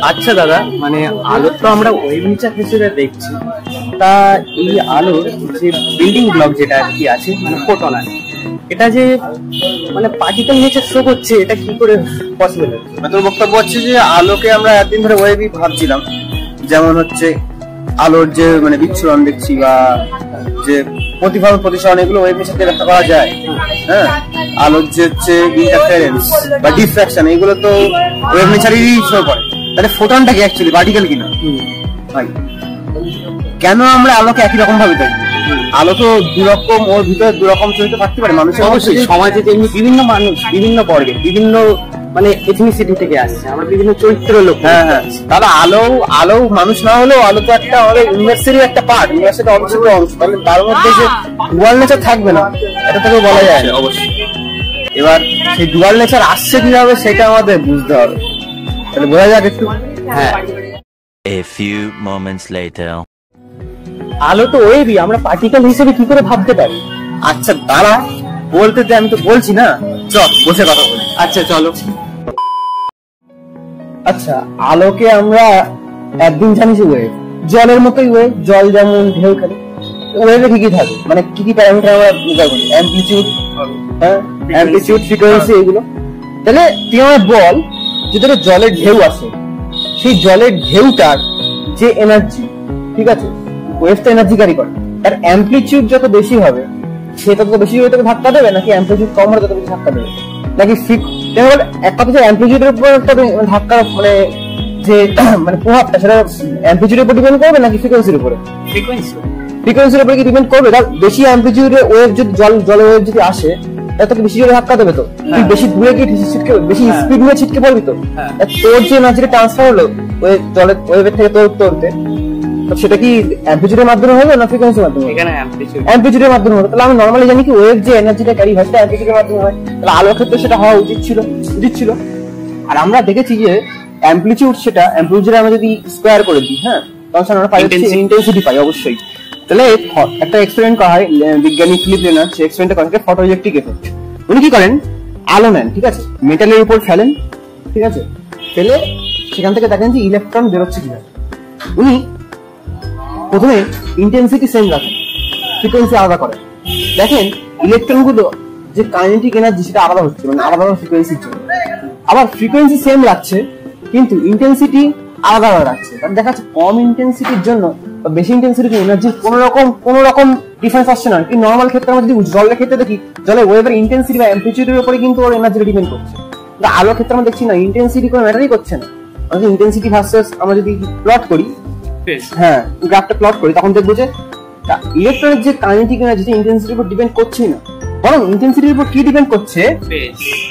আচ্ছা দাদা, মানে আলো তো আমরা ওয়েভ নেচার হিসেবে দেখছি, তা এই আলোর যে বিল্ডিং ব্লক যেটা আর কি আছে, মানে ফোটন আছে, এটা যে মানে পার্টিকেল নেচার শো করছে, এটা কি করে পসিবল? তোর বক্তব্য হচ্ছে যে আলোকে আমরা একদিন ধরে ওয়েভই ভাবছিলাম, যেমন হচ্ছে আলোর যে মানে বিচ্ছুরণ দেখছি বা যে প্রতিফলন প্রতিসরণ, এগুলো ওয়েভ নেচার দিয়ে ব্যাখ্যা করা যায়। হ্যাঁ, আলোর যে হচ্ছে ইন্টারফারেন্স বা ডিফ্র্যাকশন, এগুলো তো ওয়েভ নেচারই শো করে। তাহলে ফোটনটা কি অ্যাকচুয়ালি পার্টিকেল কিনা? ভাই, কেন আমরা আলোকে একই রকম ভাবে দেখি? আলো তো দুরকম, ওর ভিতরে দুরকম চরিত্র থাকতে পারে মানুষের। অবশ্যই সমাজে যেমনি বিভিন্ন মানুষ, বিভিন্ন বর্গের, বিভিন্ন মানে এথনিসিটি থেকে আসছে, আমরা বিভিন্ন চরিত্রের লোক। হ্যাঁ হ্যাঁ, তাহলে আলো মানুষ না হলেও আলো তো একটা আমাদের ইউনিভার্সেরই একটা পার্ট, ইউনিভার্সের অংশ। তাহলে তার মধ্যে যে ডুয়াল নেচার থাকবে না, এটা থেকে বলা যায় অবশ্যই। এবার সেই ডুয়াল নেচার আসছে কিভাবে সেটা আমাদের বুঝতে হবে। তাহলে বোঝা যাক একটু। হ্যাঁ, A few moments later. আলো তো ওয়েভই, আমরা পার্টিকেল হিসেবে কি করে ভাবতে পারি? আচ্ছা দাঁড়া, বলতে দে, আমি তো বলছি না, চল বসে কথা বলি। আচ্ছা চলো। আচ্ছা, আলোকে আমরা একদিন জানিস ওয়েভ, জলের মতোই ওয়েভ। জল যেমন ঢেউ খেলে, ওয়েভে কি কি থাকে, মানে কি কি প্যারামিটার আমরা নির্ধারণ করি? অ্যামপ্লিটিউড, হ্যাঁ, অ্যামপ্লিটিউড, ফ্রিকোয়েন্সি, এগুলো। তাহলে তুই আমায় বল, যে ধরো জলের ঢেউ আসে, সেই জলের ঢেউটার যে এনার্জি, ঠিক আছে, ওয়েভ তো এনার্জি ক্যারি করে, তার অ্যামপ্লিটিউড যত বেশি হবে সে তত বেশি তোকে ধাক্কা দেবে, নাকি অ্যামপ্লিটিউড কম হলে তত বেশি ধাক্কা দেবে, নাকি একটা কিছু অ্যামপ্লিটিউডের উপর একটা ধাক্কা মানে যে মানে প্রভাবটা সেটা অ্যামপ্লিটিউডের উপর ডিপেন্ড করবে নাকি ফ্রিকোয়েন্সির উপরে? ফ্রিকোয়েন্সির উপরে কি ডিপেন্ড করবে? তার বেশি অ্যামপ্লিটিউডের ওয়েভ যদি জলের ওয়েভ যদি আসে, তাহলে তোকে বেশি জোরে ধাক্কা দেবে। তো তুই বেশি দূরে গিয়ে ছিটকে, বেশি স্পিড নিয়ে ছিটকে পড়বি। তো তোর যে এনার্জিটা ট্রান্সফার হলো জলের ওয়েভের থেকে তোরতে, সেটা কি অ্যামপ্লিটিউডের মাধ্যমে হবে না ফ্রিকোয়েন্সির মাধ্যমে? এখানে অ্যামপ্লিটিউডের মাধ্যমে হবে। তাহলে আমি নরমালি জানি কি ওয়েভ যে এনার্জিটা ক্যারি হয় সেটা অ্যামপ্লিটিউডের মাধ্যমে হয়। তাহলে আলোর ক্ষেত্রে সেটা হওয়া উচিত ছিল। আর আমরা দেখেছি যে অ্যামপ্লিটিউড, সেটা অ্যামপ্লিটিউড আমরা যদি স্কোয়ার করে দিই, হ্যাঁ, তখন আমরা পাই ইন্টেন্সিটি পাই অবশ্যই। তাহলে একটা এক্সপেরিমেন্ট করা হয়, বিজ্ঞানী ফিলিপ লেনার্ড, সেই এক্সপেরিমেন্টটা করা হয় ফটোইলেকট্রিক এফেক্ট। উনি কি করেন, আলো নেন, ঠিক আছে, মেটালের উপর ফেলেন, ঠিক আছে, ফেলে সেখান থেকে দেখেন যে ইলেকট্রন বেরোচ্ছে কিনা। উনি প্রথমে ইন্টেন্সিটি সেম রাখেন, ফ্রিকোয়েন্সি আলাদা করেন, দেখেন ইলেকট্রন গুলো যে কাইনেটিক এনার্জি সেটা আলাদা হচ্ছে, মানে আলাদা ফ্রিকোয়েন্সির জন্য। আবার ফ্রিকোয়েন্সি সেম রাখছে কিন্তু ইন্টেন্সিটি আলাদা রাখছে। তাহলে দেখা যাচ্ছে কম ইন্টেন্সিটির জন্য বা বেশি ইন্টেন্সিটির এনার্জির কোনো রকম ডিফারেন্স আসছে না। কিন্তু নর্মাল ক্ষেত্রে আমরা যদি জলের ক্ষেত্রে দেখি, জলের ওয়েভের ইন্টেন্সিটি বা অ্যামপ্লিটিউডের উপরে কিন্তু ওর এনার্জি ডিপেন্ড করছে। কিন্তু আলোর ক্ষেত্রে আমরা দেখছি না, ইন্টেন্সিটি কোনো ম্যাটারই করছে না। আমাদের ইন্টেন্সিটি ভার্সেস আমরা যদি প্লট করি, হ্যাঁ, গ্রাফটা প্লট করি, তখন দেখবো যে ইলেকট্রনের যে কাইনেটিক এনার্জি ইন্টেন্সিটির উপর ডিপেন্ড করছেই না, বরং ইন্টেন্সিটির উপর কি ডিপেন্ড করছে?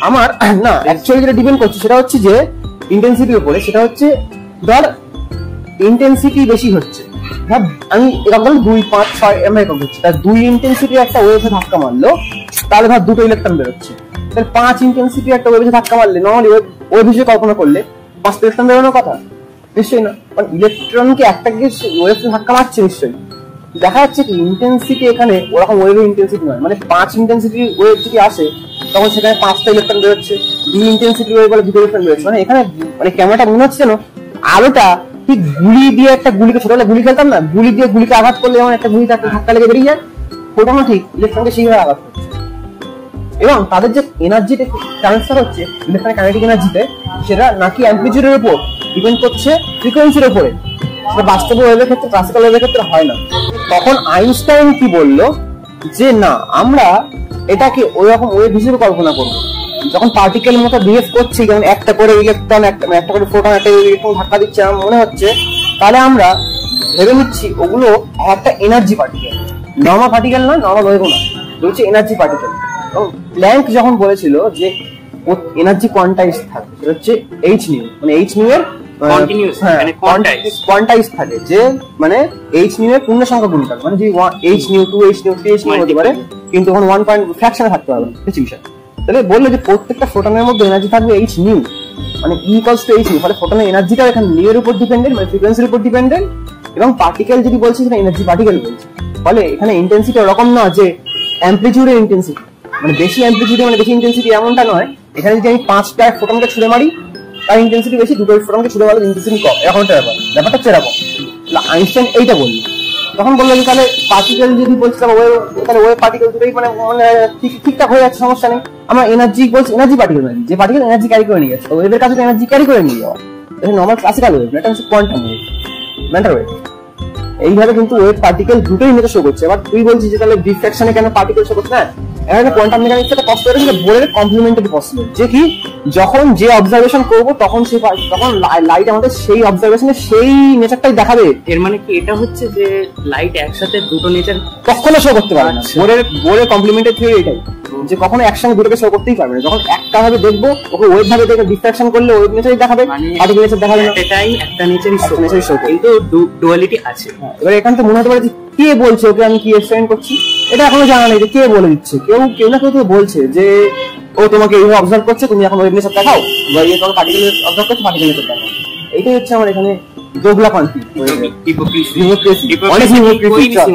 আমার না, অ্যাকচুয়ালি যেটা ডিপেন্ড করছে সেটা হচ্ছে যে ইন্টেন্সিটির উপরে, সেটা হচ্ছে ধর ইন্টেন্সিটি বেশি হচ্ছে, ভাব আমি এরকম 2, 5, 6 আমরা এরকম হচ্ছে, তার 2 ইন্টেন্সিটি একটা ওয়েভে ধাক্কা মারলো, তাহলে ভাব 2টো ইলেকট্রন বেরোচ্ছে। তাহলে 5 ইন্টেন্সিটি একটা ওয়েভে ধাক্কা মারলে নর্মালি ওয়েভ হিসেবে কল্পনা করলে 5টা ইলেকট্রন বেরোনোর কথা নিশ্চয়ই না, কারণ ইলেকট্রনকে একটা ওয়েভ ধাক্কা মারছে নিশ্চয়ই। দেখা যাচ্ছে কি ইন্টেন্সিটি এখানে ওরকম ওয়েভের ইন্টেন্সিটি নয়, মানে 5 ইন্টেন্সিটি ওয়েভ যদি আসে তখন সেখানে 5টা ইলেকট্রন বেরোচ্ছে, 2 ইন্টেন্সিটি ওয়েভ বলে 2টো ইলেকট্রন বেরোচ্ছে। মানে এখানে মানে ক্যামেরাটা মনে হচ্ছে যেন আলোটা ঠিক গুলি দিয়ে, একটা গুলিকে, ছোটবেলায় গুলি খেলতাম না, গুলি দিয়ে গুলিকে আঘাত করলে যেমন একটা গুলিতে একটা ধাক্কা লেগে বেরিয়ে যায়, ফোটনও ঠিক ইলেকট্রনকে সেইভাবে আঘাত করছে। এবং তাদের যে এনার্জিটা ট্রান্সফার হচ্ছে ইলেকট্রনিক কাইনেটিক এনার্জিতে, সেটা নাকি অ্যামপ্লিটিউডের উপর ডিপেন্ড করছে ফ্রিকোয়েন্সির উপরে। সেটা বাস্তব ওয়েভের ক্ষেত্রে, ক্লাসিক্যাল ওয়েভের ক্ষেত্রে হয় না। তখন আইনস্টাইন কি বললো যে না, আমরা এটাকে ওই রকম ওয়েভ হিসেবে কল্পনা করবো, যখন পার্টিকেল মতো বিহেভ করছে, যেমন একটা করে ইলেকট্রন, একটা করে ফোটন, একটা ইলেকট্রন ধাক্কা দিচ্ছে আমার মনে হচ্ছে, তাহলে আমরা ভেবে নিচ্ছি ওগুলো একটা এনার্জি পার্টিকেল, নর্মাল পার্টিকেল না, নর্মাল ওয়েভও না, হচ্ছে এনার্জি পার্টিকেল। এবং প্ল্যাঙ্ক যখন বলেছিল যে এনার্জি কোয়ান্টাইজ থাকে, সেটা হচ্ছে এইচ নিউ, মানে এইচ নিউ এর কোয়ান্টাইজ থাকে, যে মানে এইচ নিউ এর পূর্ণ সংখ্যা গুণিতক, মানে যে H new 2 H new 3 H new হতে পারে, কিন্তু ওখানে 1 পয়েন্ট ফ্র্যাকশনে থাকতে পারবে না, কিছু বিষয়। তাহলে বললো যে প্রত্যেকটা ফোটনের মধ্যে এনার্জি থাকবে এইচ নিউ, মানে ই ইকুয়ালস টু এইচ নিউ। ফলে ফোটনের এনার্জিটা এখানে নিউ এর উপর ডিপেন্ডেন্ট, মানে ফ্রিকোয়েন্সির উপর ডিপেন্ডেন্ট, এবং পার্টিকেল যদি বলছি সেটা এনার্জি পার্টিকেল বলছে। ফলে এখানে ইন্টেন্সিটি ওরকম না যে অ্যামপ্লিটিউডের ইন্টেন্সিটি, মানে বেশি অ্যামপ্লিটিউড মানে বেশি ইন্টেন্সিটি এমনটা নয়, এখানে যদি আমি 5টা ফোটনকে ছুড়ে মারি তার ইন্টেন্সিটি বেশি, 2টো ফোটনকে ছুড়ে মারলে ইন্টেন্সিটি কম, এরকম একটা ব্যাপারটা হচ্ছে এরকম। আইনস্টাইন এইটা বললো। তখন বললো যে তাহলে পার্টিকেল যদি বলছি তাহলে ওয়েভ পার্টিকেল দুটোই মানে ঠিকঠাক হয়ে যাচ্ছে, সমস্যা নেই। আমরা এনার্জি বলছি, এনার্জি পার্টিকেল নয়, যে পার্টিকেল এনার্জি ক্যারি করে নিয়ে যাচ্ছে, ওয়েভের কাছে এনার্জি ক্যারি করে নিয়ে যাওয়া, এটা নর্মাল ক্লাসিক্যাল ওয়েভ, এটা হচ্ছে কোয়ান্টাম ওয়েভ, ম্যাটার ওয়েভ। এইভাবে কিন্তু ওয়েভ পার্টিকেল দুটোই ইমেজ শো করছে। এবার তুই বলছিস যে তাহলে ডিফ্র্যাকশনে কেন পার্টিকেল শো করছে? না, এখানে কোয়ান্টাম মেকানিক্স একটা পসিবল আছে, বোরের কমপ্লিমেন্টারি পসিবল, যে কি যখন যে অবজারভেশন করবো তখন লাইট আমাদের সেই অবজারভেশনের সেই নেচারটাই দেখাবে। এর মানে কি এটা হচ্ছে যে লাইট একসাথে দুটো নেচার কখনো শো করতে পারে না। বোরের কমপ্লিমেন্টারি থিওরি এটাই, যে কখনো একসঙ্গে দুটোকে শো করতেই পারবে না। যখন একটা ভাবে দেখবো, ওকে ওয়েভ ভাবে দেখে ডিফ্র্যাকশন করলে ওয়েভ নেচারই দেখাবে, পার্টিকেল নেচার দেখাবে না। এটাই একটা নেচারই শো, শো কিন্তু ডুয়ালিটি আছে। এবার এখান থেকে মনে হতে পারে যে কে বলছে ওকে আমি কি এক্সপ্লেইন করছি, এটা এখনো জানা নেই যে কে বলে দিচ্ছে। কেউ না কেউ তো বলছে যে ও তোমাকে এইভাবে অবজার্ভ করছে, তুমি এখন ওয়েভ নেচার দেখাও, বা তোমার পার্টিকেল অবজার্ভ করছে, পার্টিকেল নেচার দেখাও। এইটাই হচ্ছে আমার এখানে দোগলাপান্তি, হিপোক্রেসি অনেক হিপোক্রেসি।